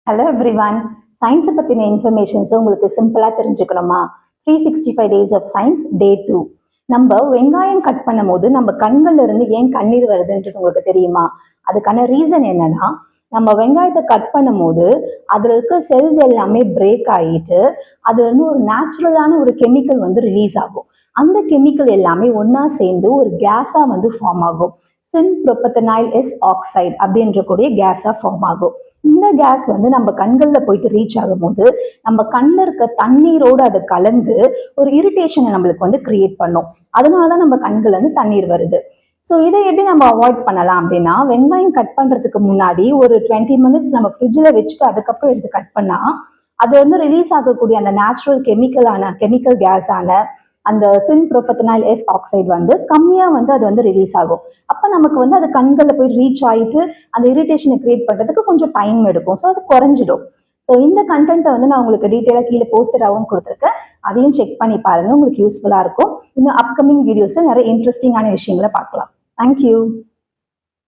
Hello everyone. சயின்ஸை பற்றின இன்ஃபர்மேஷன்ஸை உங்களுக்கு சிம்பிளாக தெரிஞ்சுக்கணுமா? 365 டேஸ் ஆஃப் சயின்ஸ் டே 2. நம்ம வெங்காயம் கட் பண்ணும் போது நம்ம கண்கள்ல இருந்து ஏன் கண்ணீர் வருதுன்றது உங்களுக்கு தெரியுமா? அதுக்கான ரீசன் என்னன்னா, நம்ம வெங்காயத்தை கட் பண்ணும் போது அதில் இருக்க செல்ஸ் எல்லாமே பிரேக் ஆகிட்டு அதுல இருந்து ஒரு நேச்சுரலான ஒரு கெமிக்கல் வந்து ரிலீஸ் ஆகும். அந்த கெமிக்கல் எல்லாமே ஒன்னா சேர்ந்து ஒரு கேஸா வந்து ஃபார்ம் ஆகும். சின் புரோபத்தனைல் எஸ் ஆக்சைடு அப்படின்ற கூடிய கேஸா ஃபார்ம் ஆகும். இந்த கேஸ் வந்து நம்ம கண்கள்ல போயிட்டு ரீச் ஆகும்போது நம்ம கண்ணில் இருக்க தண்ணீரோடு அது கலந்து ஒரு இரிட்டேஷனை நம்மளுக்கு வந்து கிரியேட் பண்ணும். அதனாலதான் நம்ம கண்கள் வந்து தண்ணீர் வருது. ஸோ இதை எப்படி நம்ம அவாய்ட் பண்ணலாம் அப்படின்னா, வெங்காயம் கட் பண்றதுக்கு முன்னாடி ஒரு 20 மினிட்ஸ் நம்ம ஃப்ரிட்ஜில் வச்சுட்டு அதுக்கப்புறம் எடுத்து கட் பண்ணா அது வந்து ரிலீஸ் ஆகக்கூடிய அந்த நேச்சுரல் கெமிக்கல் கேஸான அந்த சின் புரோபத்தனைல் எஸ் ஆக்சைடு வந்து கம்மியா வந்து அது வந்து ரிலீஸ் ஆகும். அப்ப நமக்கு வந்து அது கண்களில் போய் ரீச் ஆயிட்டு அந்த இரிட்டேஷனை கிரியேட் பண்றதுக்கு கொஞ்சம் டைம் எடுக்கும். ஸோ அது குறைஞ்சிடும். ஸோ இந்த கண்டென்ட்டை வந்து நான் உங்களுக்கு டீட்டெயிலாக கீழே போஸ்டராகவும் கொடுத்துருக்கேன். அதையும் செக் பண்ணி பாருங்க, உங்களுக்கு யூஸ்ஃபுல்லா இருக்கும். இன்னும் அப்கமிங் வீடியோஸ்ல நிறைய இன்ட்ரெஸ்டிங்கான விஷயங்களை பார்க்கலாம். தேங்க்யூ.